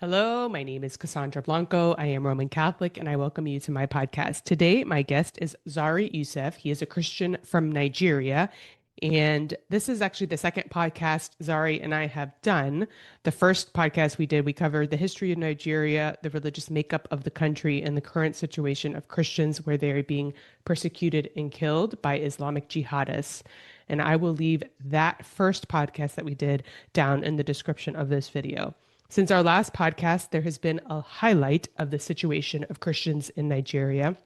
Hello, my name is Cassandra Blanco. I am Roman Catholic, and I welcome you to my podcast. Today, my guest is Zariyi Yusuf. He is a Christian from Nigeria, and this is actually the second podcast Zari and I have done. The first podcast we did, we covered the history of Nigeria, the religious makeup of the country, and the current situation of Christians where they are being persecuted and killed by Islamic jihadists. And I will leave that first podcast that we did down in the description of this video. Since our last podcast, there has been a highlight of the situation of Christians in Nigeria.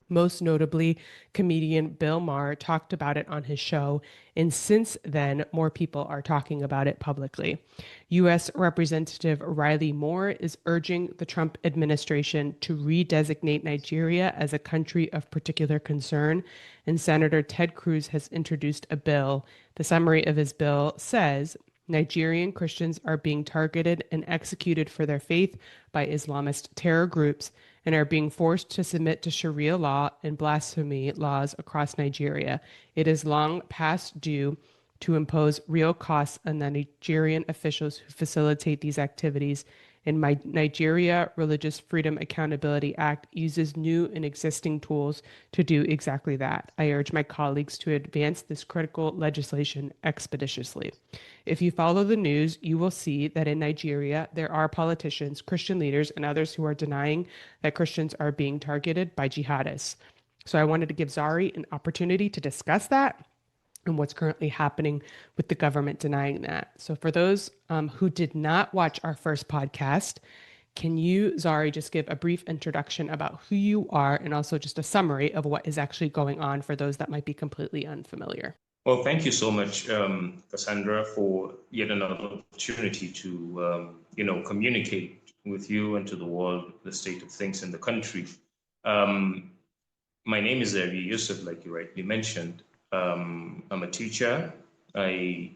Most notably, comedian Bill Maher talked about it on his show, and since then, more people are talking about it publicly. U.S. Representative Riley Moore is urging the Trump administration to redesignate Nigeria as a country of particular concern, and Senator Ted Cruz has introduced a bill. The summary of his bill says, Nigerian Christians are being targeted and executed for their faith by Islamist terror groups and are being forced to submit to Sharia law and blasphemy laws across Nigeria. It is long past due to impose real costs on the Nigerian officials who facilitate these activities. And my Nigeria Religious Freedom Accountability Act uses new and existing tools to do exactly that. I urge my colleagues to advance this critical legislation expeditiously. If you follow the news, you will see that in Nigeria, there are politicians, Christian leaders, and others who are denying that Christians are being targeted by jihadists. So I wanted to give Zari an opportunity to discuss that and what's currently happening with the government denying that. So for those who did not watch our first podcast, can you, Zari, just give a brief introduction about who you are and also just a summary of what is actually going on for those that might be completely unfamiliar? Well, thank you so much, Cassandra, for yet another opportunity to, communicate with you and to the world the state of things in the country. My name is Zayiri Yusuf, like you rightly mentioned. I'm a teacher. I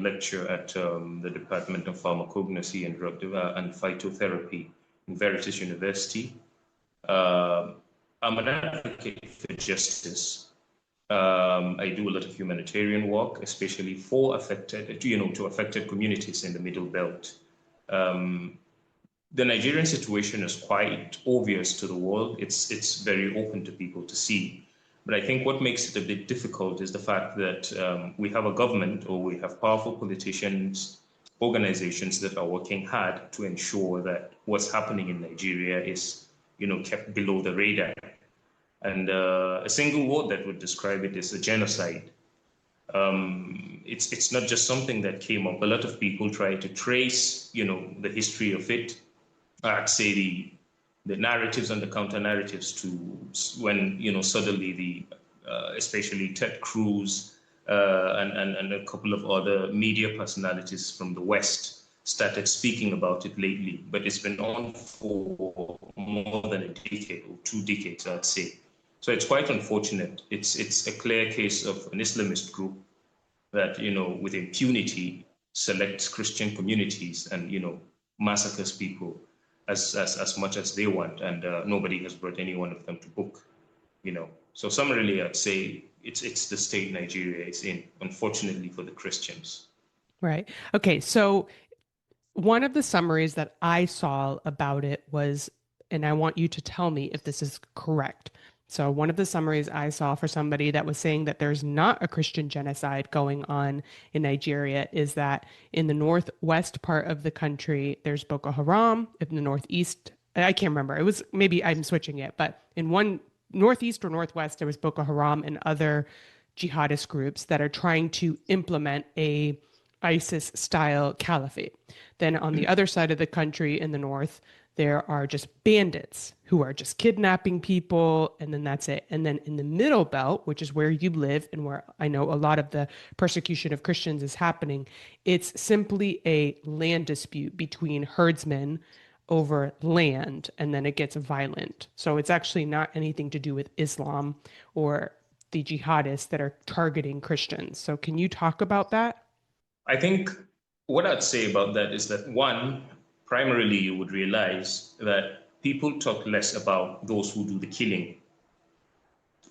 lecture at the Department of Pharmacognosy and Phototherapy in Veritas University. I'm an advocate for justice. I do a lot of humanitarian work, especially for affected communities in the Middle Belt. The Nigerian situation is quite obvious to the world. It's very open to people to see. But I think what makes it a bit difficult is the fact that we have a government, or we have powerful politicians, organizations that are working hard to ensure that what's happening in Nigeria is, kept below the radar. And a single word that would describe it is a genocide. It's not just something that came up. A lot of people try to trace, the history of it. I'd say the narratives and the counter narratives to when suddenly especially Ted Cruz and a couple of other media personalities from the West started speaking about it lately, but it's been on for more than a decade or 2 decades, I'd say. So it's quite unfortunate. It's a clear case of an Islamist group that with impunity selects Christian communities and massacres people as much as they want, and nobody has brought any one of them to book, So summarily, I'd say it's the state Nigeria is in, unfortunately for the Christians. Right. Okay. So one of the summaries that I saw about it was, and I want you to tell me if this is correct. So one of the summaries I saw for somebody that was saying that there's not a Christian genocide going on in Nigeria is that in the northwest part of the country, there's Boko Haram. In the northeast, I can't remember. It was, maybe I'm switching it, but in one northeast or northwest, there was Boko Haram and other jihadist groups that are trying to implement a ISIS-style caliphate. Then on the other side of the country in the north, there are just bandits who are just kidnapping people, and then that's it. And then in the middle belt, which is where you live and where I know a lot of the persecution of Christians is happening, it's simply a land dispute between herdsmen over land, and then it gets violent. So it's actually not anything to do with Islam or the jihadists that are targeting Christians. So can you talk about that? I think what I'd say about that is that, one, primarily you would realize that people talk less about those who do the killing.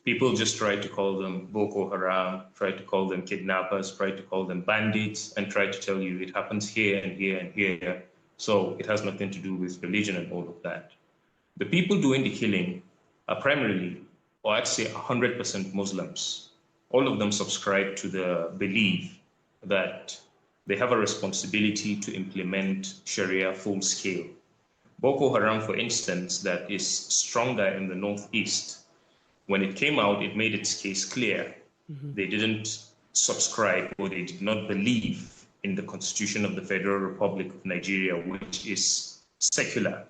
People just try to call them Boko Haram, try to call them kidnappers, try to call them bandits, and try to tell you it happens here and here and here, So it has nothing to do with religion and all of that. The people doing the killing are primarily, or I'd say 100% Muslims. All of them subscribe to the belief that they have a responsibility to implement Sharia full scale. Boko Haram, for instance, that is stronger in the northeast, when it came out, it made its case clear. They didn't subscribe, or they did not believe in the Constitution of the Federal Republic of Nigeria, which is secular.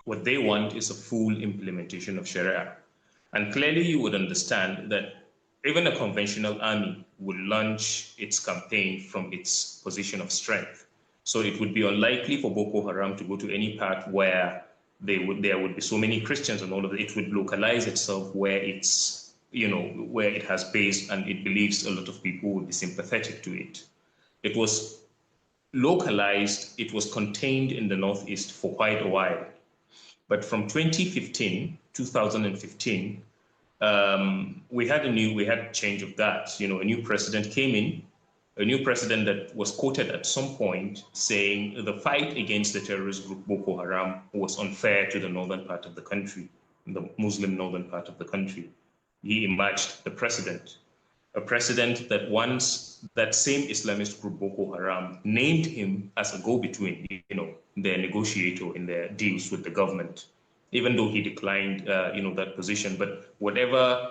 What they want is a full implementation of Sharia. And clearly you would understand that even a conventional army would launch its campaign from its position of strength. So it would be unlikely for Boko Haram to go to any part where there would be so many Christians and all of it. It would localize itself where it's, where it has base, and it believes a lot of people would be sympathetic to it. It was localized, it was contained in the Northeast for quite a while. But from 2015, we had change of that. A new president came in, a new president that was quoted at some point saying the fight against the terrorist group Boko Haram was unfair to the northern part of the country, the Muslim northern part of the country. He emerged the president, a president that once that same Islamist group Boko Haram named him as a go-between, their negotiator in their deals with the government, even though he declined, that position. But whatever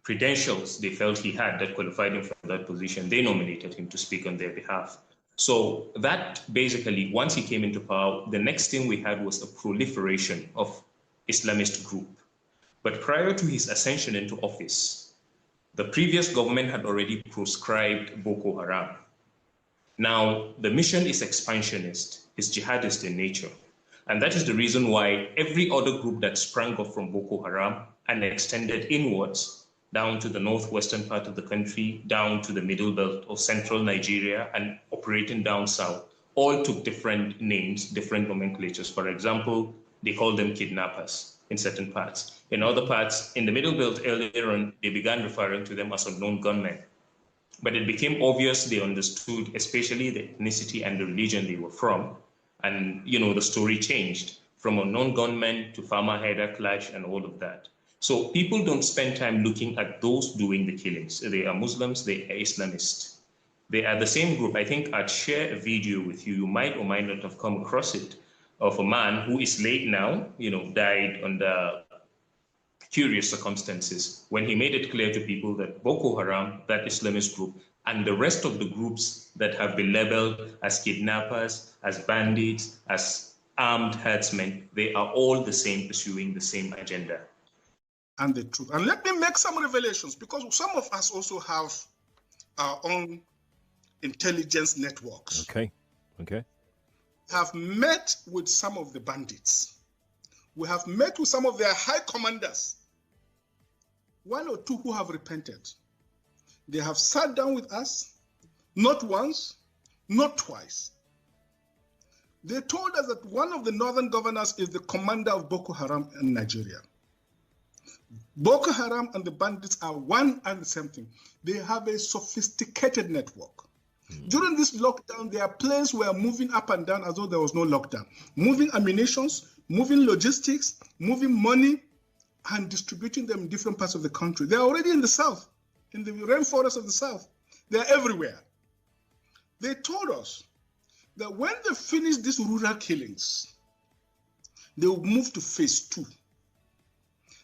credentials they felt he had that qualified him for that position, they nominated him to speak on their behalf. So that basically, once he came into power, the next thing we had was a proliferation of Islamist group. But prior to his ascension into office, the previous government had already proscribed Boko Haram. Now, the mission is expansionist, is jihadist in nature. And that is the reason why every other group that sprang up from Boko Haram and extended inwards down to the northwestern part of the country, down to the middle belt of central Nigeria, and operating down south, all took different names, different nomenclatures. For example, they called them kidnappers in certain parts. In other parts, in the middle belt earlier on, they began referring to them as unknown gunmen. But it became obvious they understood, especially the ethnicity and the religion they were from. And, the story changed from unknown gunmen to farmer header clash and all of that. So people don't spend time looking at those doing the killings. They are Muslims, they are Islamists. They are the same group. I think I'd share a video with you. You might or might not have come across it, of a man who is late now, died under curious circumstances, when he made it clear to people that Boko Haram, that Islamist group, and the rest of the groups that have been labeled as kidnappers, as bandits, as armed herdsmen, they are all the same, pursuing the same agenda. And the truth. And let me make some revelations, because some of us also have our own intelligence networks. Okay. Have met with some of the bandits. We have met with some of their high commanders. One or two who have repented. They have sat down with us, not once, not twice. They told us that one of the northern governors is the commander of Boko Haram in Nigeria. Boko Haram and the bandits are one and the same thing. They have a sophisticated network. During this lockdown, their planes were moving up and down as though there was no lockdown, moving ammunitions, moving logistics, moving money, and distributing them in different parts of the country. They're already in the south, in the rainforest of the south. They're everywhere. They told us that when they finish these rural killings, they will move to phase 2.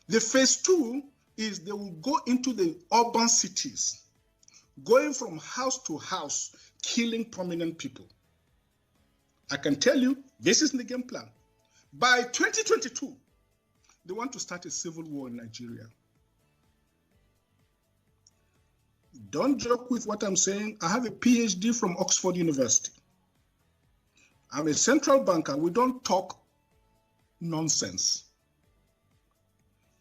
The phase 2 is they will go into the urban cities, going from house to house, killing prominent people. I can tell you, this is the game plan. By 2022, they want to start a civil war in Nigeria. Don't joke with what I'm saying. I have a PhD from Oxford University. I'm a central banker. We don't talk nonsense.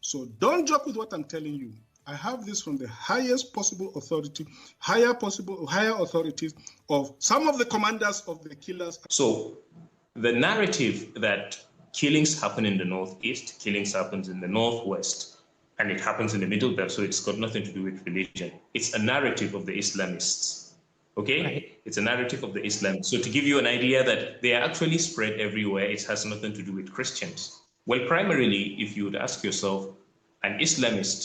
So don't joke with what I'm telling you. I have this from the highest possible authority, higher authorities of some of the commanders of the killers. So the narrative that killings happen in the northeast, killings happens in the northwest, and it happens in the middle belt, so it's got nothing to do with religion. It's a narrative of the Islamists. Okay, Right. it's a narrative of the Islamic. So to give you an idea that they are actually spread everywhere, it has nothing to do with Christians. Well, primarily, if you would ask yourself, an Islamist,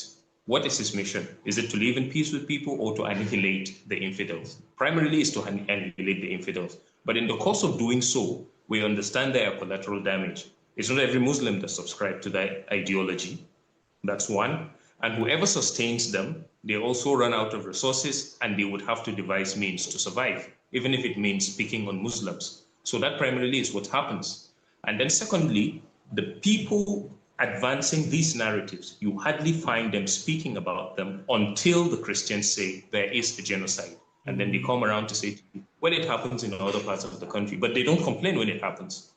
what is his mission? Is it to live in peace with people or to annihilate the infidels? Primarily is to annihilate the infidels. But in the course of doing so, we understand there are collateral damage. It's not every Muslim that subscribes to that ideology. That's one. And whoever sustains them, they also run out of resources and they would have to devise means to survive, even if it means picking on Muslims. So that primarily is what happens. And then secondly, the people advancing these narratives, you hardly find them speaking about them until the Christians say there is a genocide. And then they come around to say, well, it happens in other parts of the country, but they don't complain when it happens.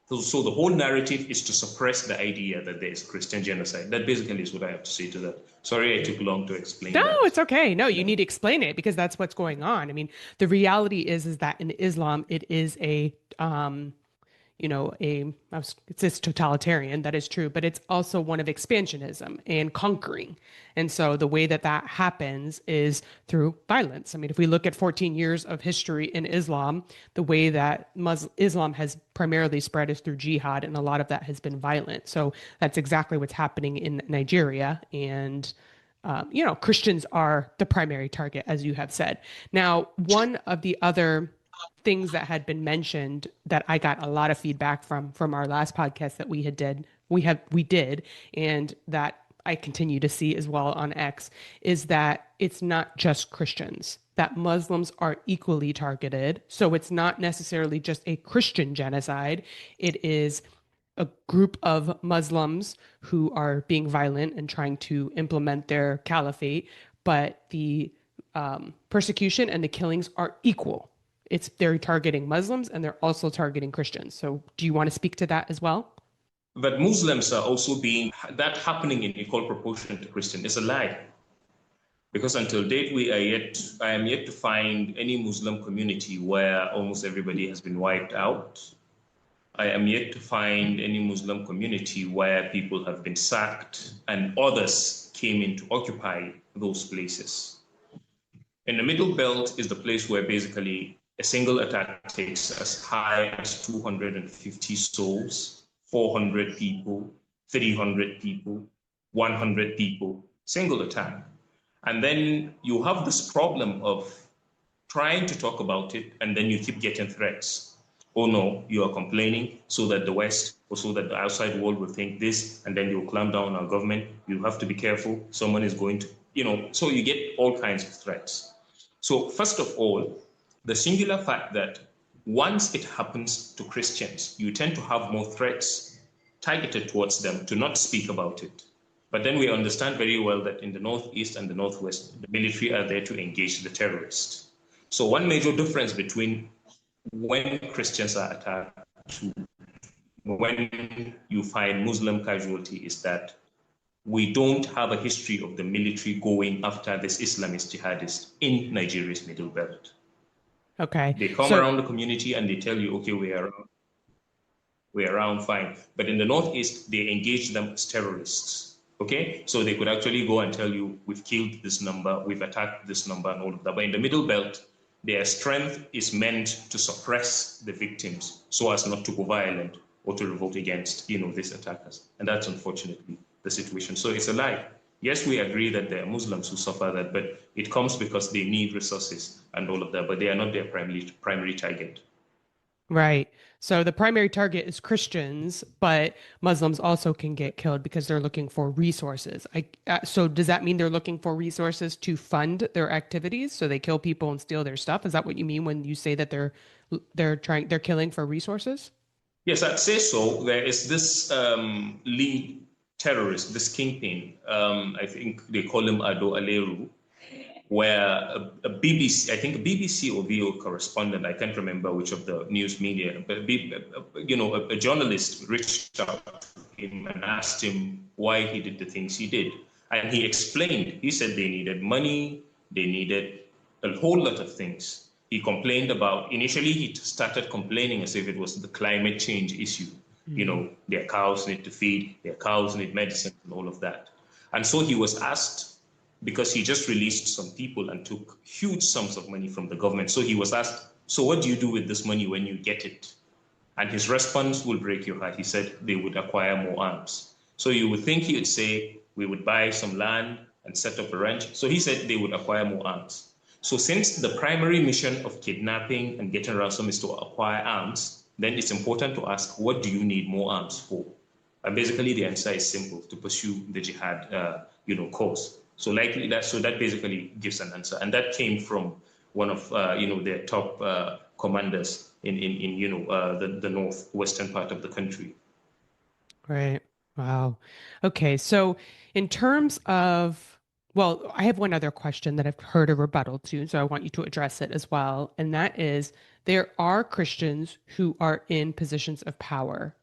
So the whole narrative is to suppress the idea that there is Christian genocide. That basically is what I have to say to that. Sorry I took long to explain that. No, it's okay. No, you need to explain it because that's what's going on. I mean, the reality is that in Islam, it is a it's totalitarian, that is true, but it's also one of expansionism and conquering. And so the way that that happens is through violence. I mean, if we look at 14 years of history in Islam, the way that Islam has primarily spread is through jihad, and a lot of that has been violent. So that's exactly what's happening in Nigeria. And Christians are the primary target, as you have said. Now, one of the other things that had been mentioned that I got a lot of feedback from our last podcast that we did, and that I continue to see as well on X, is that it's not just Christians, that Muslims are equally targeted. So it's not necessarily just a Christian genocide. It is a group of Muslims who are being violent and trying to implement their caliphate, but the persecution and the killings are equal. They're targeting Muslims and they're also targeting Christians. So do you want to speak to that as well? But Muslims are also that happening in equal proportion to Christian is a lie. Because until date, I am yet to find any Muslim community where almost everybody has been wiped out. I am yet to find any Muslim community where people have been sacked and others came in to occupy those places. In the Middle Belt is the place where basically a single attack takes as high as 250 souls, 400 people, 300 people, 100 people, single attack. And then you have this problem of trying to talk about it, and then you keep getting threats. Oh no, you are complaining so that the West or so that the outside world will think this, and then you'll clamp down on our government. You have to be careful. Someone is going to, so you get all kinds of threats. So first of all, the singular fact that once it happens to Christians, you tend to have more threats targeted towards them to not speak about it. But then we understand very well that in the Northeast and the Northwest, the military are there to engage the terrorists. So one major difference between when Christians are attacked to when you find Muslim casualty is that we don't have a history of the military going after this Islamist jihadists in Nigeria's Middle Belt. Okay. They come around the community and they tell you, okay, we're around, fine. But in the Northeast, they engage them as terrorists. Okay, so they could actually go and tell you, we've killed this number, we've attacked this number, and all of that. But in the Middle Belt, their strength is meant to suppress the victims so as not to go violent or to revolt against, these attackers. And that's unfortunately the situation. So it's a lie. Yes, we agree that there are Muslims who suffer that, but it comes because they need resources and all of that, but they are not their primary target. Right. So the primary target is Christians, but Muslims also can get killed because they're looking for resources. So does that mean they're looking for resources to fund their activities? So they kill people and steal their stuff? Is that what you mean when you say that they're killing for resources? Yes, I'd say so. There is this lead terrorist, this kingpin. I think they call him Ado Aleru, where a BBC or VO correspondent, I can't remember which of the news media, but a journalist reached out to him and asked him why he did the things he did. And he explained, he said they needed money, they needed a whole lot of things. He complained about, initially he started complaining as if it was the climate change issue. Mm-hmm. Their cows need to feed, their cows need medicine and all of that. And so he was asked, because he just released some people and took huge sums of money from the government. So he was asked, so what do you do with this money when you get it? And his response will break your heart. He said they would acquire more arms. So you would think he would say, we would buy some land and set up a ranch. So he said they would acquire more arms. So since the primary mission of kidnapping and getting ransom is to acquire arms, then it's important to ask, what do you need more arms for? And basically the answer is simple: to pursue the jihad, cause. So likely that basically gives an answer. And that came from one of, their top commanders in the northwestern part of the country. Right. Wow. Okay. So in terms of, well, I have one other question that I've heard a rebuttal to, so I want you to address it as well. And that is, there are Christians who are in positions of power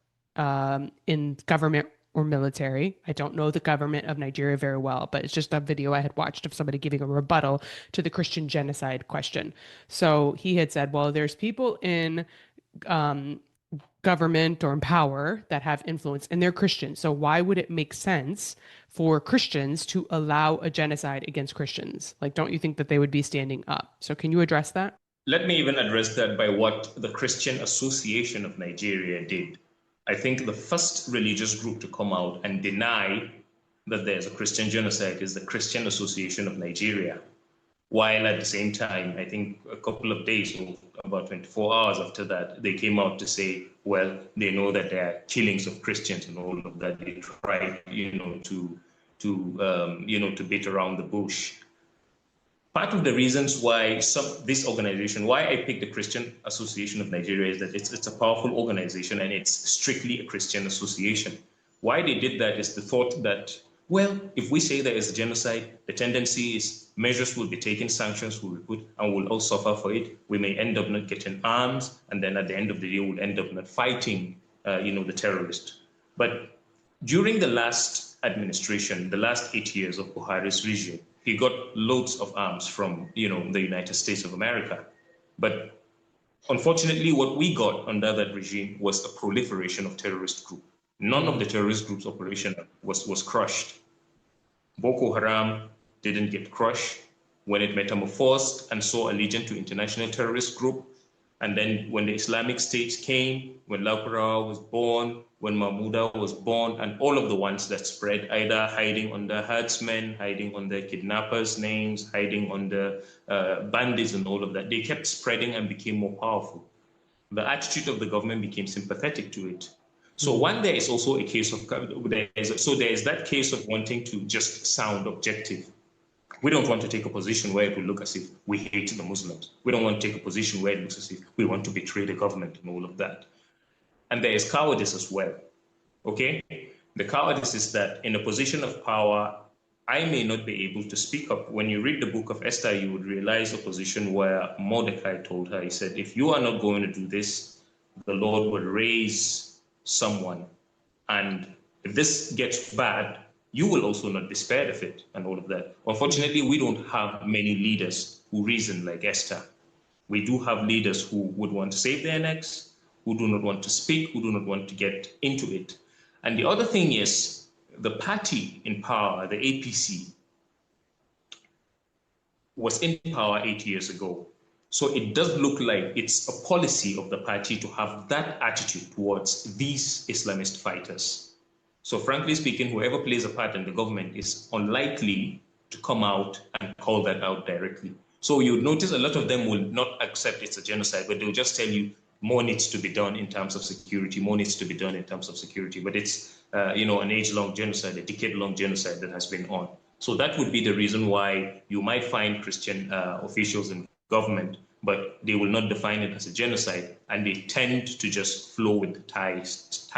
in government or military. I don't know the government of Nigeria very well, but it's just a video I had watched of somebody giving a rebuttal to the Christian genocide question. So he had said, well, there's people in government or in power that have influence, and they're Christians. So why would it make sense for Christians to allow a genocide against Christians? Like, don't you think that they would be standing up? So can you address that? Let me even address that by what the Christian Association of Nigeria did. I think the first religious group to come out and deny that there's a Christian genocide is the Christian Association of Nigeria. While at the same time, I think a couple of days, or about 24 hours after that, they came out to say, well, they know that there are killings of Christians and all of that. They try, to beat around the bush. Part of the reasons why this organization, why I picked the Christian Association of Nigeria, is that it's a powerful organization and it's strictly a Christian association. Why they did that is the thought that, well, if we say there is a genocide, the tendency is measures will be taken, sanctions will be put, and we'll all suffer for it. We may end up not getting arms, and then at the end of the day, we'll end up not fighting, the terrorist. But during the last administration, the last 8 years of Buhari's regime, he got loads of arms from, the United States of America. But unfortunately, what we got under that regime was a proliferation of terrorist groups. None of the terrorist groups' operation was crushed. Boko Haram didn't get crushed when it metamorphosed and saw allegiance to international terrorist group. And then when the Islamic State came, when Laukarawa was born, when Mahmouda was born, and all of the ones that spread, either hiding under herdsmen, hiding under kidnappers' names, hiding under bandits and all of that, they kept spreading and became more powerful. The attitude of the government became sympathetic to it. So one, there is also a case of, there is that case of wanting to just sound objective. We don't want to take a position where it will look as if we hate the Muslims. We don't want to take a position where it looks as if we want to betray the government and all of that. And there is cowardice as well, okay? The cowardice is that in a position of power, I may not be able to speak up. When you read the book of Esther, you would realize a position where Mordecai told her, he said, if you are not going to do this, the Lord will raise someone. And if this gets bad, you will also not be spared of it and all of that. Unfortunately, we don't have many leaders who reason like Esther. We do have leaders who would want to save their necks, who do not want to speak, who do not want to get into it. And the other thing is, the party in power, the APC, was in power 8 years ago. So it does look like it's a policy of the party to have that attitude towards these Islamist fighters. So frankly speaking, whoever plays a part in the government is unlikely to come out and call that out directly. So you would notice a lot of them will not accept it's a genocide, but they'll just tell you more needs to be done in terms of security, more needs to be done in terms of security. But it's, an age-long genocide, a decade-long genocide that has been on. So that would be the reason why you might find Christian officials in government, but they will not define it as a genocide, and they tend to just flow with the tides.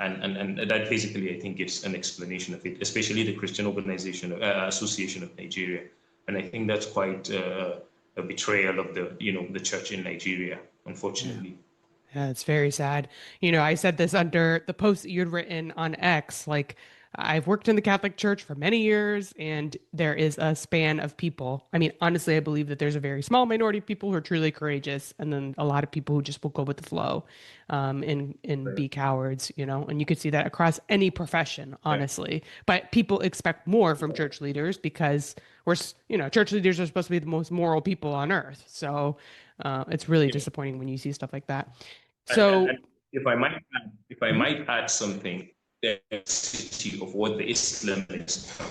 And that basically, I think, gives an explanation of it, especially the Christian Association of Nigeria. And I think that's quite a betrayal of the church in Nigeria, unfortunately. Yeah, it's very sad. I said this under the post that you'd written on X, like I've worked in the Catholic Church for many years, and there is a span of people. I mean, honestly, I believe that there's a very small minority of people who are truly courageous, and then a lot of people who just will go with the flow, and be cowards, you know. And you could see that across any profession, honestly. But people expect more from church leaders because church leaders are supposed to be the most moral people on earth. So it's really disappointing when you see stuff like that. So, and if I might add something, the city of what the Islamists have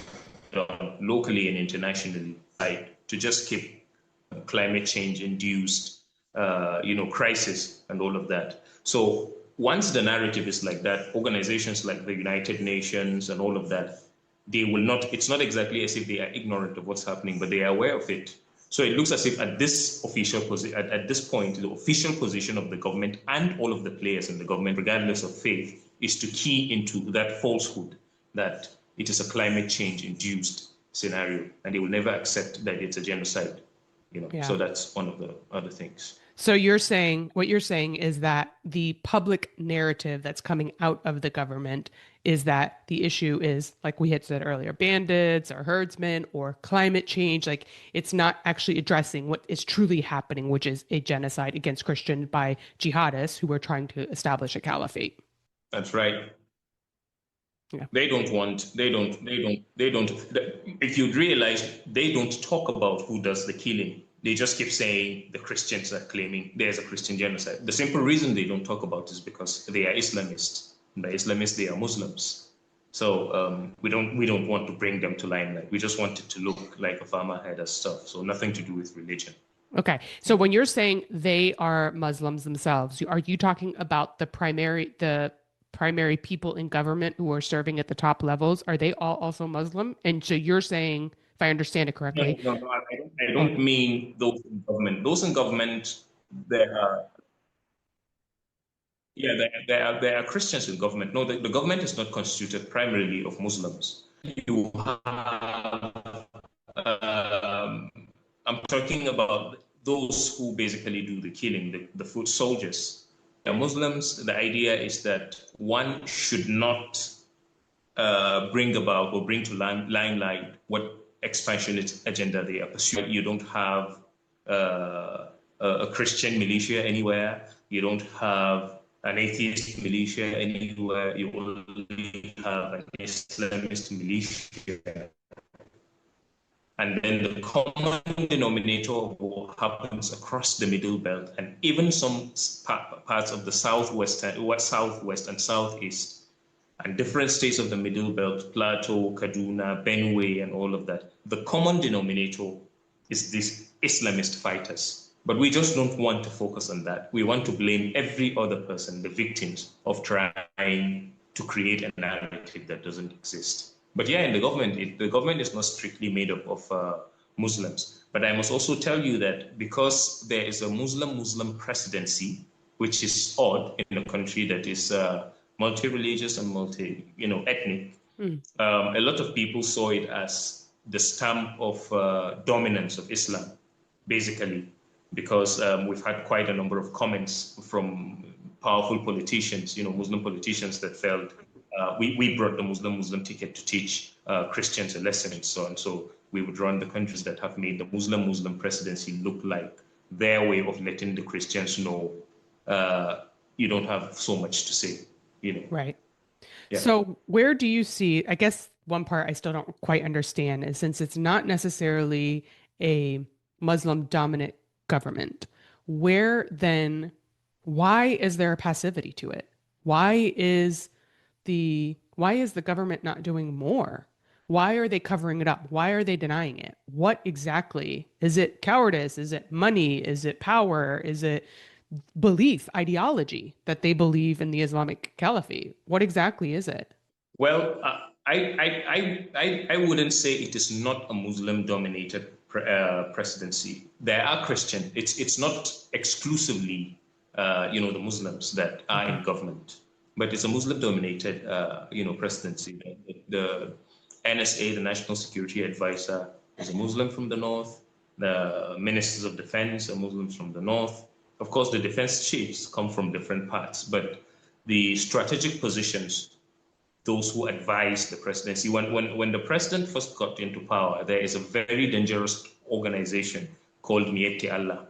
done locally and internationally, to just keep climate change induced, crisis and all of that. So once the narrative is like that, organizations like the United Nations and all of that, they will not, it's not exactly as if they are ignorant of what's happening, but they are aware of it. So it looks as if at this at this point, the official position of the government and all of the players in the government, regardless of faith, is to key into that falsehood that it is a climate change induced scenario, and they will never accept that it's a genocide. So that's one of the other things. So what you're saying is that the public narrative that's coming out of the government is that the issue is, like we had said earlier, bandits or herdsmen or climate change. Like, it's not actually addressing what is truly happening, which is a genocide against Christians by jihadists who are trying to establish a caliphate. That's right. Yeah. If you'd realize, they don't talk about who does the killing. They just keep saying the Christians are claiming there's a Christian genocide. The simple reason they don't talk about it is because they are Islamists. And by Islamists, they are Muslims. So we don't want to bring them to limelight. We just want it to look like a farmer had us stuff. So nothing to do with religion. Okay. So when you're saying they are Muslims themselves, are you talking about the primary people in government who are serving at the top levels? Are they all also Muslim? And so you're saying, if I understand it correctly. No, I don't mean those in government. Those in government, there are Christians in government. No, the government is not constituted primarily of Muslims. You have, I'm talking about those who basically do the killing, the foot soldiers. The Muslims, the idea is that one should not bring about or bring to limelight what expansionist agenda they are pursuing. You don't have a Christian militia anywhere. You don't have an atheist militia anywhere. You only have an Islamist militia. And then the common denominator of war happens across the Middle Belt and even some parts of the southwest and southeast, and different states of the Middle Belt, Plateau, Kaduna, Benue, and all of that. The common denominator is these Islamist fighters. But we just don't want to focus on that. We want to blame every other person, the victims of trying to create a narrative that doesn't exist. But yeah, in the government is not strictly made up of Muslims. But I must also tell you that because there is a Muslim presidency, which is odd in a country that is multi-religious and multi-ethnic, a lot of people saw it as the stamp of dominance of Islam, basically, because we've had quite a number of comments from powerful politicians, Muslim politicians that felt we brought the Muslim ticket to teach Christians a lesson and so on. So we would run the countries that have made the Muslim presidency look like their way of letting the Christians know you don't have so much to say. Right. Yeah. So where do you see, I guess one part I still don't quite understand is, since it's not necessarily a Muslim dominant government, why is there a passivity to it? Why is the government not doing more? Why are they covering it up? Why are they denying it? What exactly? Is it cowardice? Is it money? Is it power? Is it belief, ideology that they believe in the Islamic Caliphate? What exactly is it? Well, I wouldn't say it is not a Muslim-dominated presidency. There are Christian. It's not exclusively, the Muslims that are in government, but it's a Muslim-dominated, presidency. The NSA, the National Security Advisor, is a Muslim from the north. The ministers of defense are Muslims from the north. Of course, the defense chiefs come from different parts, but the strategic positions those who advised the presidency. When the president first got into power, there is a very dangerous organization called Miyetti Allah.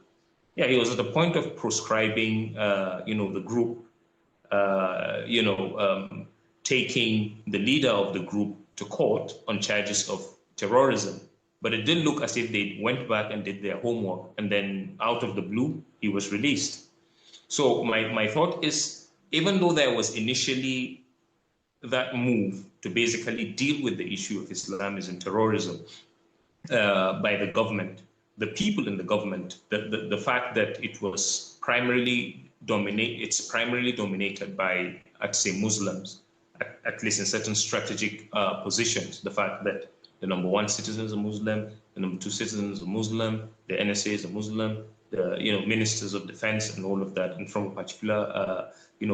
Yeah, he was at the point of proscribing, the group, taking the leader of the group to court on charges of terrorism. But it didn't look as if they went back and did their homework, and then out of the blue, he was released. So my thought is, even though there was initially that move to basically deal with the issue of Islamism, terrorism, by the government, the people in the government, the fact that it was primarily dominated by, I'd say, Muslims, at least in certain strategic positions, the fact that the number one citizen is a Muslim, the number two citizen is a Muslim, the NSA is a Muslim, the ministers of defense and all of that, and from a particular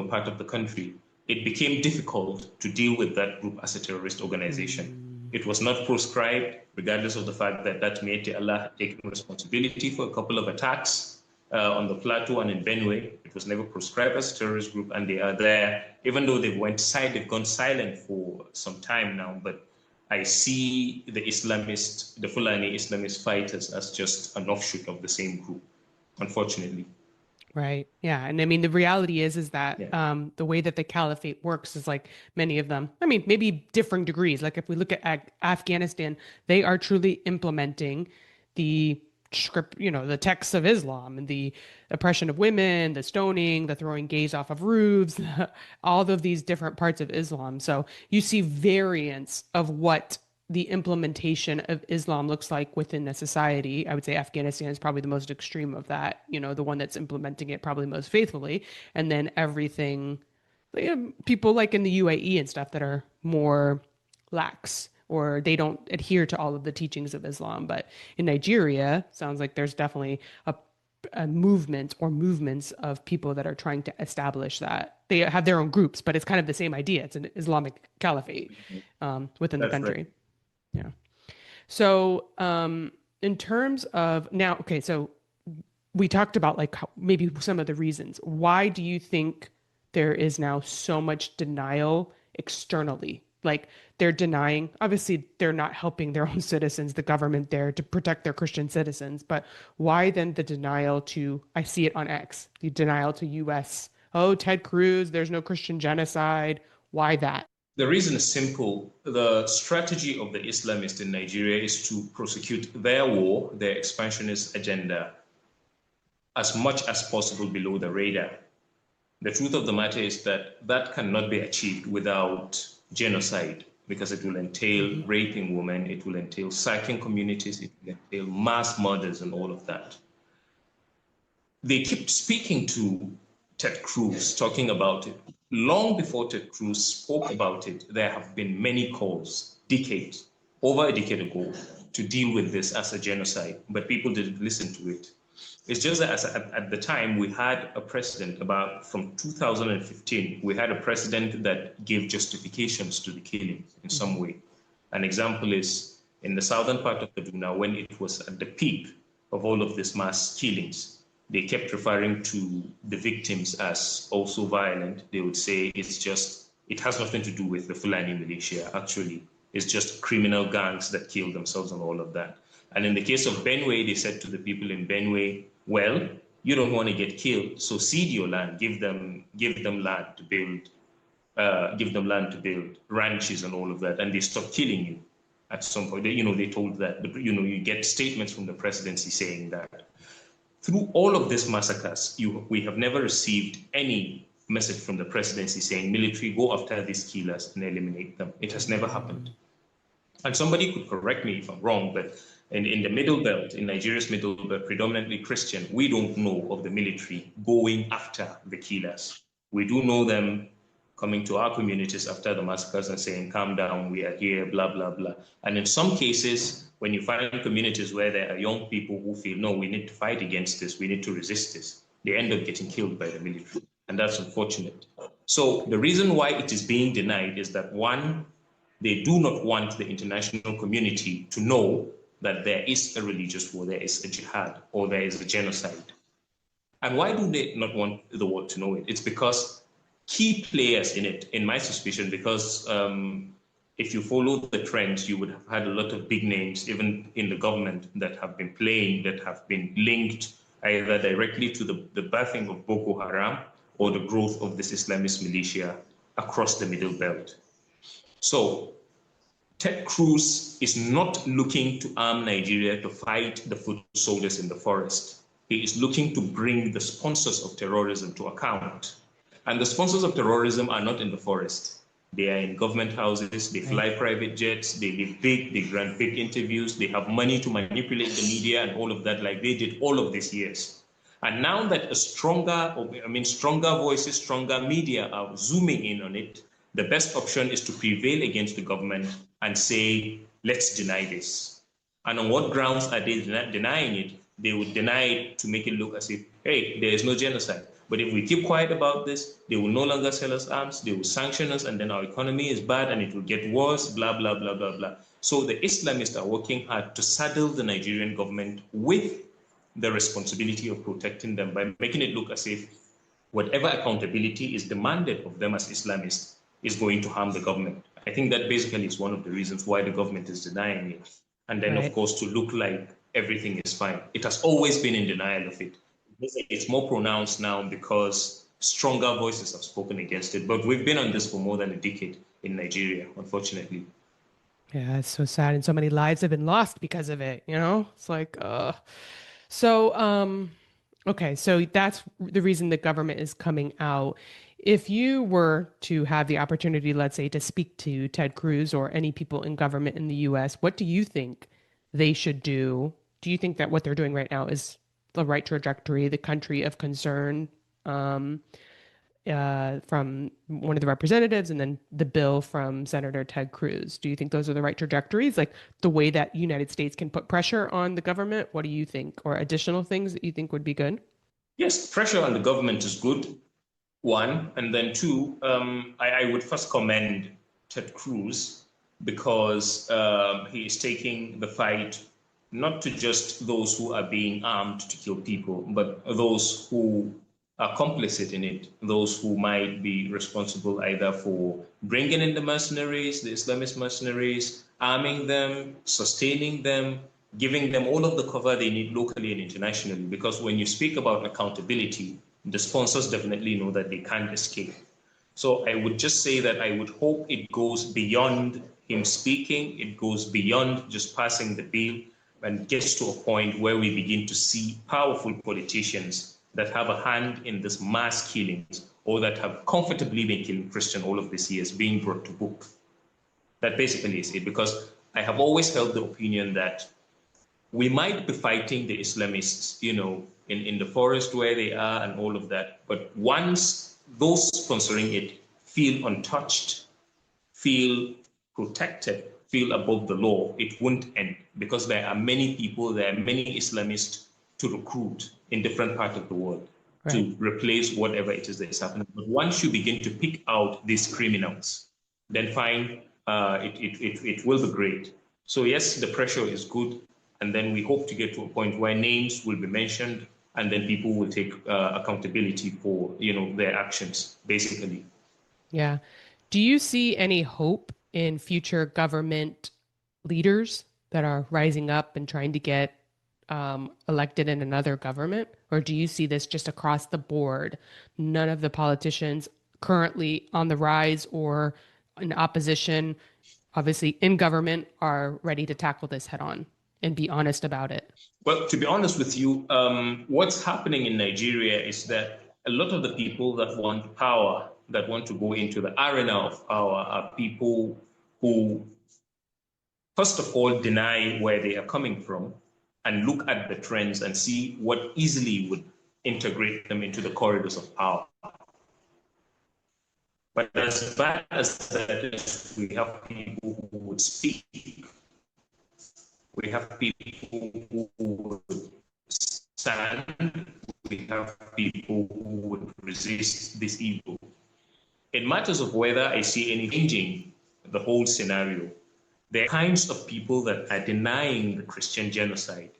part of the country, it became difficult to deal with that group as a terrorist organization. It was not proscribed, regardless of the fact that Miyetti Allah had taken responsibility for a couple of attacks on the plateau and in Benue. It was never proscribed as a terrorist group, and they are there, even though they've gone silent for some time now. But I see the Fulani Islamist fighters as just an offshoot of the same group, unfortunately. Right. Yeah. And I mean, the reality is that the way that the Caliphate works is like many of them, I mean, maybe different degrees. Like if we look at Afghanistan, they are truly implementing the script, the texts of Islam and the oppression of women, the stoning, the throwing gays off of roofs, all of these different parts of Islam. So you see variants of what the implementation of Islam looks like within the society. I would say Afghanistan is probably the most extreme of that, the one that's implementing it probably most faithfully. And then everything, people like in the UAE and stuff that are more lax, or they don't adhere to all of the teachings of Islam. But in Nigeria, sounds like there's definitely a movement or movements of people that are trying to establish that. They have their own groups, but it's kind of the same idea. It's an Islamic caliphate within the country. Right. Yeah. So in terms of now, okay, so we talked about like maybe some of the reasons. Why do you think there is now so much denial externally? Like they're denying, obviously they're not helping their own citizens, the government there to protect their Christian citizens, but why then the denial to, I see it on X, the denial to US, oh, Ted Cruz, there's no Christian genocide. Why that? The reason is simple. The strategy of the Islamists in Nigeria is to prosecute their war, their expansionist agenda, as much as possible below the radar. The truth of the matter is that that cannot be achieved without genocide, because it will entail raping women, it will entail sacking communities, it will entail mass murders and all of that. They keep speaking to Ted Cruz, talking about it. Long before Ted Cruz spoke about it, there have been many calls, over a decade ago, to deal with this as a genocide, but people didn't listen to it. It's just that at the time we had a president from 2015, we had a president that gave justifications to the killings in some way. An example is in the southern part of Kaduna, when it was at the peak of all of these mass killings, they kept referring to the victims as also violent. They would say it has nothing to do with the Fulani militia. Actually, it's just criminal gangs that killed themselves and all of that. And in the case of Benue, they said to the people in Benue, well, you don't want to get killed, so cede your land, give them land to build ranches and all of that, and they stop killing you. At some point, they told that, you get statements from the presidency saying that. Through all of these massacres, we have never received any message from the presidency saying, military, go after these killers and eliminate them. It has never happened. And somebody could correct me if I'm wrong, but in the Middle Belt, in Nigeria's Middle Belt, predominantly Christian, we don't know of the military going after the killers. We do know them coming to our communities after the massacres and saying, calm down, we are here, blah, blah, blah. And in some cases, when you find communities where there are young people who feel, no, we need to fight against this, we need to resist this, they end up getting killed by the military. And that's unfortunate. So the reason why it is being denied is that, one, they do not want the international community to know that there is a religious war, there is a jihad, or there is a genocide. And why do they not want the world to know it? It's because key players in it, in my suspicion, because if you follow the trends, you would have had a lot of big names, even in the government, that have been playing, that have been linked either directly to the birthing of Boko Haram or the growth of this Islamist militia across the Middle Belt. So Ted Cruz is not looking to arm Nigeria to fight the foot soldiers in the forest. He is looking to bring the sponsors of terrorism to account. And the sponsors of terrorism are not in the forest. They are in government houses, they fly private jets, they live big, they grant big interviews, they have money to manipulate the media and all of that, like they did all of these years. And now that stronger voices, stronger media are zooming in on it, the best option is to prevail against the government and say, let's deny this. And on what grounds are they denying it? They would deny it to make it look as if, hey, there is no genocide. But if we keep quiet about this, they will no longer sell us arms, they will sanction us, and then our economy is bad and it will get worse, blah, blah, blah, blah, blah. So the Islamists are working hard to saddle the Nigerian government with the responsibility of protecting them by making it look as if whatever accountability is demanded of them as Islamists is going to harm the government. I think that basically is one of the reasons why the government is denying it. And then, of course, to look like everything is fine. It has always been in denial of it. It's more pronounced now because stronger voices have spoken against it. But we've been on this for more than a decade in Nigeria, unfortunately. Yeah, it's so sad. And so many lives have been lost because of it, you know? It's like, okay, so that's the reason the government is coming out. If you were to have the opportunity, let's say, to speak to Ted Cruz or any people in government in the US, what do you think they should do? Do you think that what they're doing right now is the right trajectory, the country of concern, from one of the representatives, and then the bill from Senator Ted Cruz? Do you think those are the right trajectories? Like the way that the United States can put pressure on the government? What do you think? Or additional things that you think would be good? Yes, pressure on the government is good, one. And then two, I would first commend Ted Cruz because he is taking the fight not to just those who are being armed to kill people, but those who are complicit in it, those who might be responsible either for bringing in the mercenaries, the Islamist mercenaries, arming them, sustaining them, giving them all of the cover they need locally and internationally. Because when you speak about accountability, the sponsors definitely know that they can't escape. So I would just say that I would hope it goes beyond him speaking, it goes beyond just passing the bill, and gets to a point where we begin to see powerful politicians that have a hand in this mass killings or that have comfortably been killing Christians all of these years being brought to book. That basically is it, because I have always held the opinion that we might be fighting the Islamists, you know, in the forest where they are and all of that. But once those sponsoring it feel untouched, feel protected, feel above the law, it won't end, because there are many people, there are many Islamists to recruit in different parts of the world to replace whatever it is that is happening. But once you begin to pick out these criminals, then fine, it will be great. So yes, the pressure is good. And then we hope to get to a point where names will be mentioned and then people will take accountability for, you know, their actions, basically. Yeah. Do you see any hope in future government leaders that are rising up and trying to get elected in another government? Or do you see this just across the board? None of the politicians currently on the rise or in opposition, obviously in government, are ready to tackle this head on and be honest about it? Well, to be honest with you, what's happening in Nigeria is that a lot of the people that want power, that want to go into the arena of power, are people who, first of all, deny where they are coming from and look at the trends and see what easily would integrate them into the corridors of power. But as bad as that is, we have people who would speak. We have people who would stand. We have people who would resist this evil. In matters of whether I see any changing the whole scenario, there are kinds of people that are denying the Christian genocide.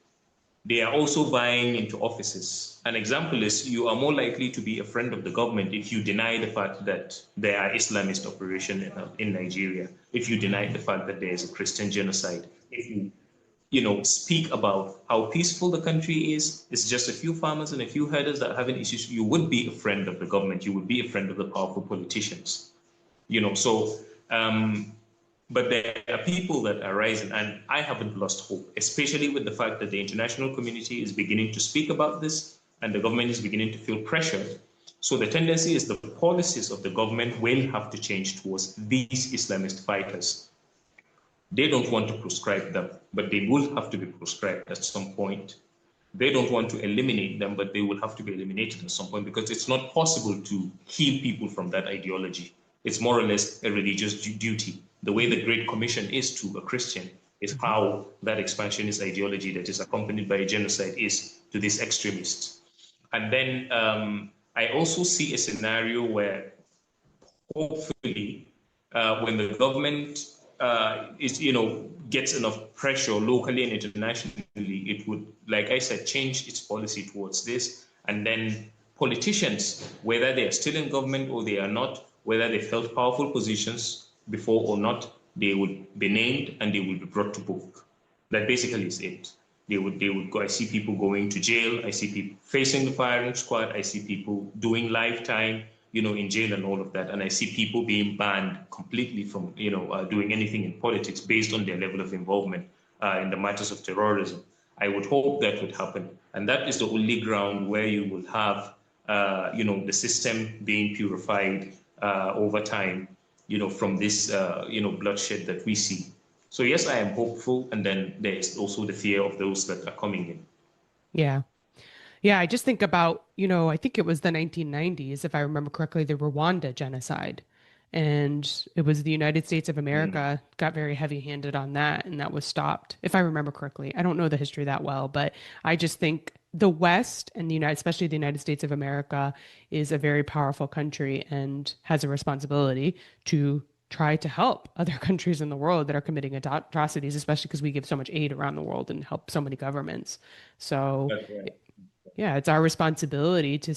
they are also vying into offices. An example is you are more likely to be a friend of the government if you deny the fact that there are Islamist operations in Nigeria, if you deny the fact that there is a Christian genocide, if you speak about how peaceful the country is, it's just a few farmers and a few herders that are having issues, you would be a friend of the government, you would be a friend of the powerful politicians. But there are people that are rising, and I haven't lost hope, especially with the fact that the international community is beginning to speak about this and the government is beginning to feel pressured. So the tendency is the policies of the government will have to change towards these Islamist fighters. They don't want to proscribe them, but they will have to be proscribed at some point. They don't want to eliminate them, but they will have to be eliminated at some point, because it's not possible to heal people from that ideology. It's more or less a religious duty. The way the Great Commission is to a Christian is how that expansionist ideology that is accompanied by a genocide is to these extremists. And then I also see a scenario where hopefully when the government gets enough pressure locally and internationally, it would, like I said, change its policy towards this. And then politicians, whether they are still in government or they are not, whether they've held powerful positions before or not, they would be named and they will be brought to book. That basically is it. They would go. I see people going to jail. I see people facing the firing squad. I see people doing lifetime, in jail and all of that. And I see people being banned completely from, doing anything in politics based on their level of involvement in the matters of terrorism. I would hope that would happen. And that is the only ground where you will have, the system being purified over time, from this, bloodshed that we see. So yes, I am hopeful. And then there's also the fear of those that are coming in. Yeah. Yeah, I just think about, I think it was the 1990s, if I remember correctly, the Rwanda genocide. And it was the United States of America got very heavy-handed on that, and that was stopped, if I remember correctly. I don't know the history that well, but I just think the West and especially the United States of America, is a very powerful country and has a responsibility to try to help other countries in the world that are committing atrocities, especially because we give so much aid around the world and help so many governments. So yeah, it's our responsibility to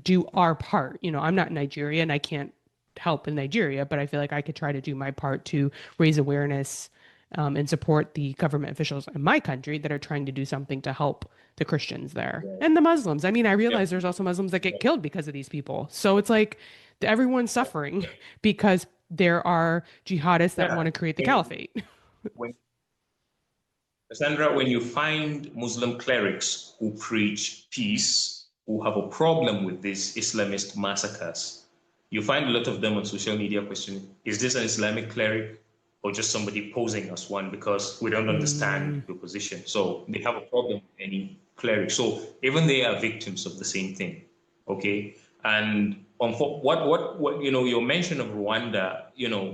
do our part. I'm not Nigerian. I can't help in Nigeria, but I feel like I could try to do my part to raise awareness and support the government officials in my country that are trying to do something to help the Christians there and the Muslims. I mean, I realize there's also Muslims that get killed because of these people. So it's like everyone's suffering because there are jihadists that want to create the caliphate. Sandra, when you find Muslim clerics who preach peace, who have a problem with these Islamist massacres, you find a lot of them on social media questioning, is this an Islamic cleric or just somebody posing as one, because we don't understand the position? So they have a problem with any cleric. So even they are victims of the same thing, okay? And on what your mention of Rwanda,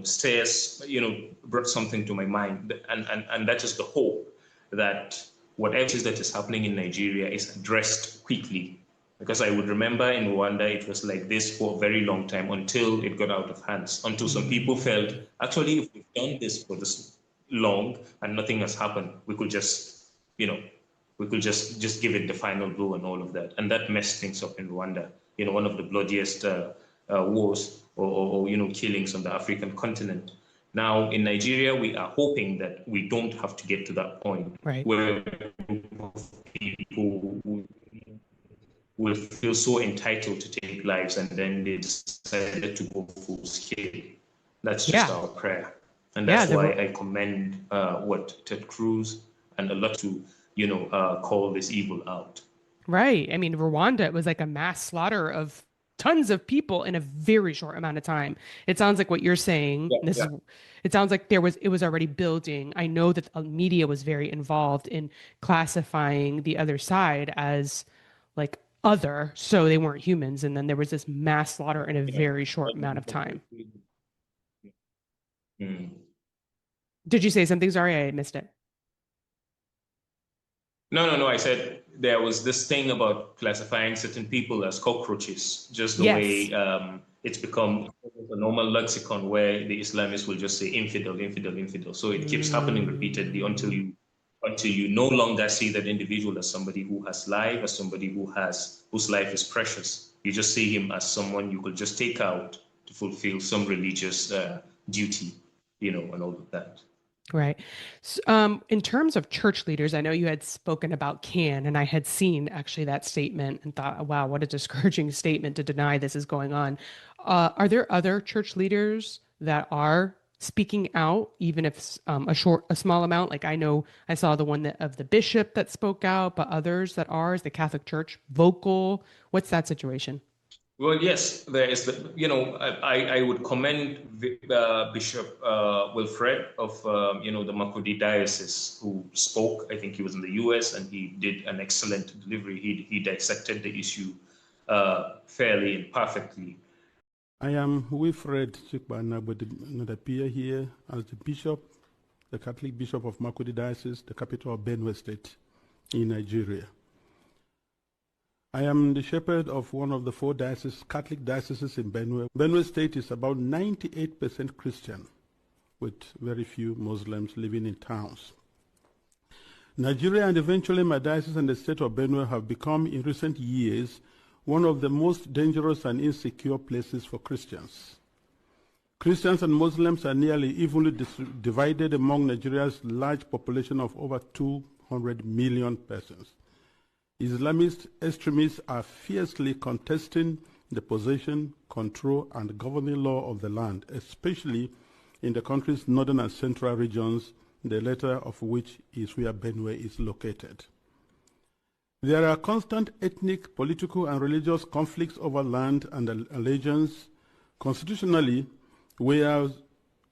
says, brought something to my mind, and that is the hope that whatever it is that is happening in Nigeria is addressed quickly. Because I would remember in Rwanda, it was like this for a very long time until it got out of hands, until some people felt, actually, if we've done this for this long and nothing has happened, we could just, just give it the final blow and all of that. And that messed things up in Rwanda, one of the bloodiest wars or killings on the African continent. Now, in Nigeria, we are hoping that we don't have to get to that point where people will feel so entitled to take lives and then they decided to go full scale. That's just our prayer. And that's why I commend what Ted Cruz and a lot to, call this evil out. Right. I mean, Rwanda, it was like a mass slaughter of tons of people in a very short amount of time. It sounds like what you're saying. It sounds like it was already building. I know that the media was very involved in classifying the other side as like other, so they weren't humans. And then there was this mass slaughter in a very short amount of time. Did you say something? Sorry, I missed it. No. I said there was this thing about classifying certain people as cockroaches, just the way it's become a normal lexicon where the Islamists will just say infidel. So it keeps happening repeatedly until until you no longer see that individual as somebody who has life, as somebody whose life is precious. You just see him as someone you could just take out to fulfill some religious duty, and all of that. Right. In terms of church leaders, I know you had spoken about CAN, and I had seen actually that statement and thought, oh, wow, what a discouraging statement to deny this is going on. Are there other church leaders that are speaking out, even if a small amount? Like I know I saw the one of the bishop that spoke out, but others that are, is the Catholic Church vocal? What's that situation? Well, yes, there is. I would commend Bishop Wilfred of the Makurdi Diocese, who spoke. I think he was in the U.S. and he did an excellent delivery. He dissected the issue fairly and perfectly. I am Wilfred Chikbana, but not appear here as the bishop, the Catholic Bishop of Makurdi Diocese, the capital of Benue State in Nigeria. I am the shepherd of one of the 4 Catholic dioceses in Benue. Benue State is about 98% Christian, with very few Muslims living in towns. Nigeria and eventually my diocese and the state of Benue have become, in recent years, one of the most dangerous and insecure places for Christians. Christians and Muslims are nearly evenly divided among Nigeria's large population of over 200 million persons. Islamist extremists are fiercely contesting the possession, control, and governing law of the land, especially in the country's northern and central regions, the latter of which is where Benue is located. There are constant ethnic, political, and religious conflicts over land and allegiance. Constitutionally, we are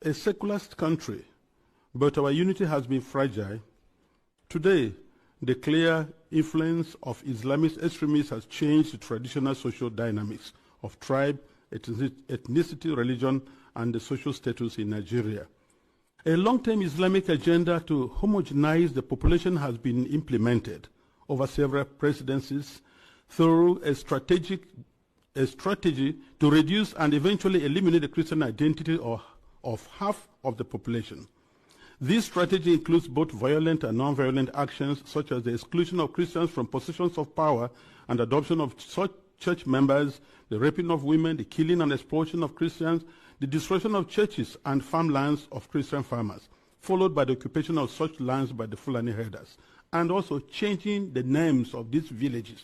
a secular country, but our unity has been fragile. Today, the clear influence of Islamist extremists has changed the traditional social dynamics of tribe, ethnicity, religion, and the social status in Nigeria. A long-term Islamic agenda to homogenize the population has been implemented over several presidencies through a strategy to reduce and eventually eliminate the Christian identity of half of the population. This strategy includes both violent and non-violent actions, such as the exclusion of Christians from positions of power and adoption of such church members, the raping of women, the killing and exploitation of Christians, the destruction of churches and farmlands of Christian farmers, followed by the occupation of such lands by the Fulani herders, and also changing the names of these villages.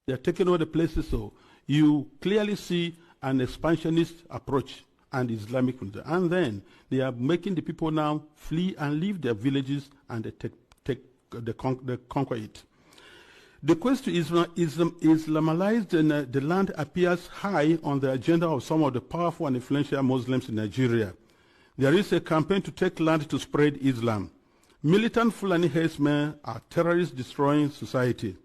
They are taking over the places, so you clearly see an expansionist approach and Islamic, and then they are making the people now flee and leave their villages, and they conquer it. The quest to Islamalize the land appears high on the agenda of some of the powerful and influential Muslims in Nigeria. There is a campaign to take land to spread Islam. Militant Fulani herdsmen are terrorists destroying society.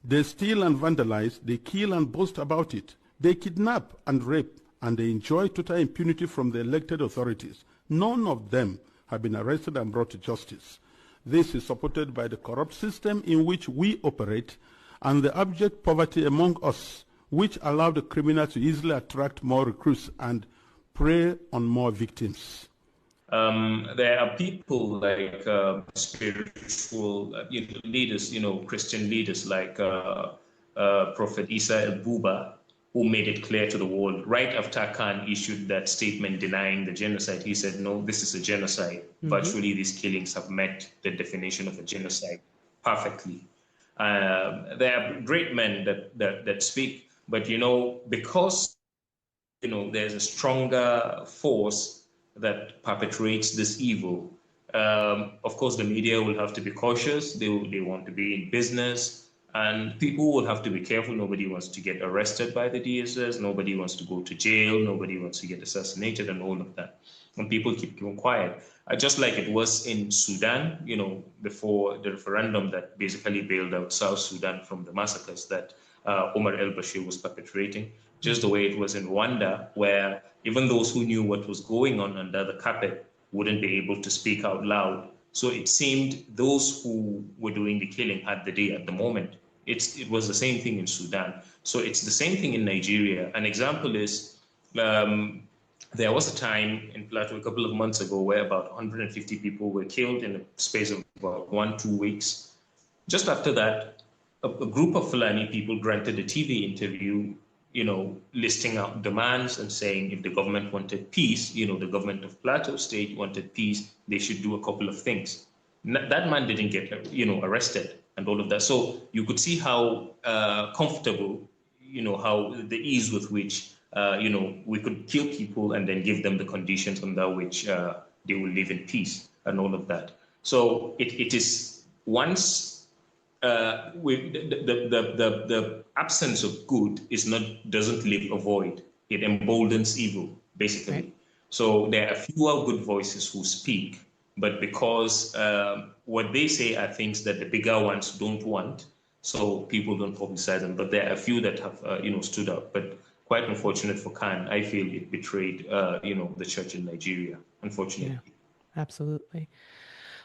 They steal and vandalize, they kill and boast about it. They kidnap and rape, and they enjoy total impunity from the elected authorities. None of them have been arrested and brought to justice. This is supported by the corrupt system in which we operate and the abject poverty among us, which allow the criminals to easily attract more recruits and prey on more victims. There are people like spiritual leaders, Christian leaders like Prophet Isa el-Buba, who made it clear to the world right after Khan issued that statement denying the genocide. He said, no, this is a genocide. Virtually, these killings have met the definition of a genocide perfectly. There are great men that speak, but, because, there's a stronger force that perpetrates this evil, of course, the media will have to be cautious. They want to be in business. And people will have to be careful. Nobody wants to get arrested by the DSS. Nobody wants to go to jail. Nobody wants to get assassinated and all of that. And people keep going quiet. Just like it was in Sudan, before the referendum that basically bailed out South Sudan from the massacres that Omar el-Bashir was perpetrating. Just the way it was in Rwanda, where even those who knew what was going on under the carpet wouldn't be able to speak out loud. So it seemed those who were doing the killing had the day at the moment. It was the same thing in Sudan. So it's the same thing in Nigeria. An example is there was a time in Plateau a couple of months ago where about 150 people were killed in a space of about 1-2 weeks. Just after that, a group of Fulani people granted a TV interview, listing out demands and saying if the government wanted peace, the government of Plateau State wanted peace, they should do a couple of things. That man didn't get, arrested and all of that. So you could see how comfortable, how the ease with which, we could kill people and then give them the conditions under which they will live in peace and all of that. So it is once the absence of good doesn't leave a void. It emboldens evil, basically. Right. So there are fewer good voices who speak, but because what they say are things that the bigger ones don't want, so people don't publicize them. But there are a few that have, stood up. But quite unfortunate for Khan, I feel it betrayed, the church in Nigeria, unfortunately. Yeah, absolutely.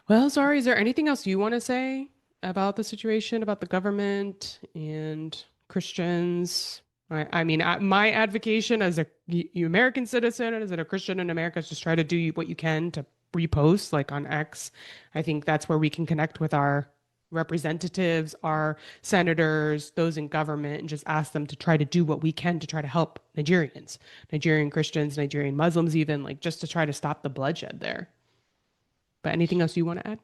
Well, Zari, is there anything else you want to say about the situation, about the government and Christians? I mean, my advocation as a American citizen, as a Christian in America, is just try to do what you can to repost, like on X. I think that's where we can connect with our representatives, our senators, those in government, and just ask them to try to do what we can to try to help Nigerians, Nigerian Christians, Nigerian Muslims, even, like, just to try to stop the bloodshed there. But anything else you want to add?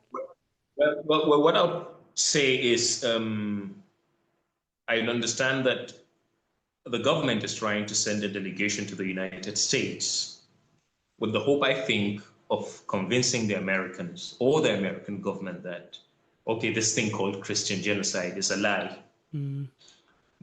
Well, what I'll say is I understand that the government is trying to send a delegation to the United States with the hope, I think, of convincing the Americans or the American government that, okay, this thing called Christian genocide is a lie. Mm.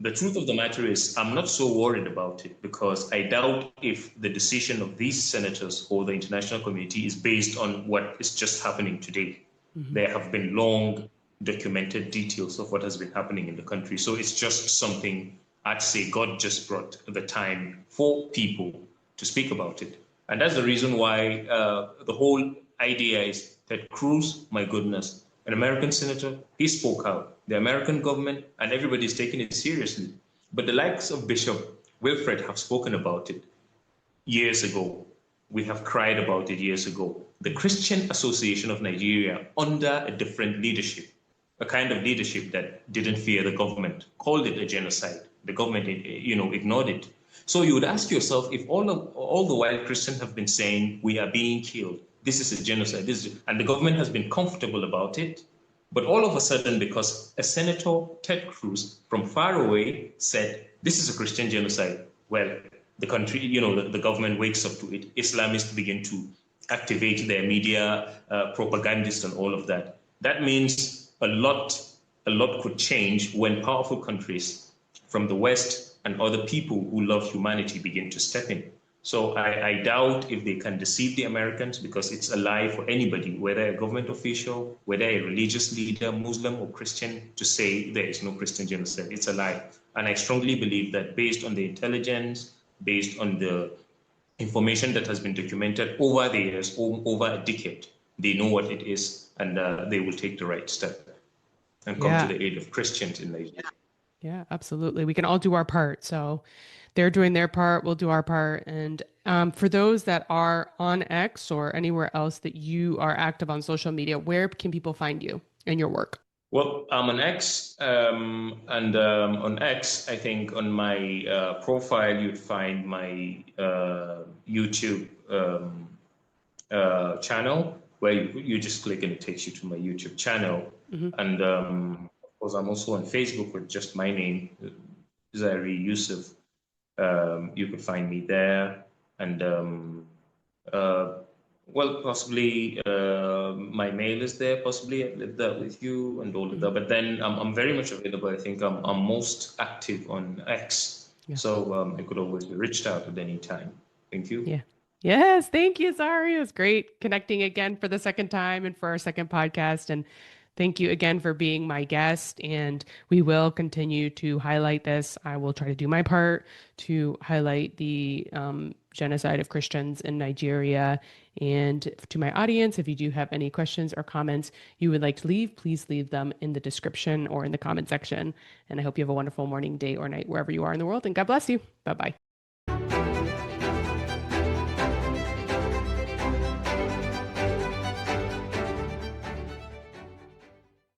The truth of the matter is, I'm not so worried about it because I doubt if the decision of these senators or the international community is based on what is just happening today. Mm-hmm. There have been long documented details of what has been happening in the country. So it's just something, I'd say God just brought the time for people to speak about it. And that's the reason why the whole idea is that Cruz, my goodness, an American senator, he spoke out. The American government and everybody is taking it seriously. But the likes of Bishop Wilfred have spoken about it years ago. We have cried about it years ago. The Christian Association of Nigeria, under a different leadership, a kind of leadership that didn't fear the government, called it a genocide. The government, ignored it. So you would ask yourself, if all the while Christians have been saying we are being killed, this is a genocide, and the government has been comfortable about it, but all of a sudden, because a senator, Ted Cruz, from far away said, this is a Christian genocide, well, the country, the government wakes up to it. Islamists begin to activate their media, propagandists and all of that. That means a lot could change when powerful countries from the West and other people who love humanity begin to step in. So I doubt if they can deceive the Americans, because it's a lie for anybody, whether a government official, whether a religious leader, Muslim or Christian, to say there is no Christian genocide. It's a lie. And I strongly believe that based on the intelligence, based on the information that has been documented over the years, over a decade, they know what it is, and they will take the right step and come to the aid of Christians in Nigeria. Yeah, absolutely. We can all do our part. So they're doing their part, we'll do our part. And for those that are on X or anywhere else that you are active on social media, where can people find you and your work? Well, I'm on X, and on X, I think on my profile, you'd find my YouTube channel, where you just click and it takes you to my YouTube channel. Mm-hmm. And of course, I'm also on Facebook with just my name, Zayiri Yusuf. You could find me there, and well, possibly my mail is there, possibly I left that with you and all of that. But then I'm very much available. I think I'm most active on X. Yeah. So I could always be reached out at any time. Thank you. Yeah. Yes. Thank you, Zari. It was great connecting again for the second time and for our second podcast. And thank you again for being my guest. And we will continue to highlight this. I will try to do my part to highlight the genocide of Christians in Nigeria. And to my audience, if you do have any questions or comments you would like to leave, please leave them in the description or in the comment section. And I hope you have a wonderful morning, day, or night, wherever you are in the world. And God bless you. Bye-bye.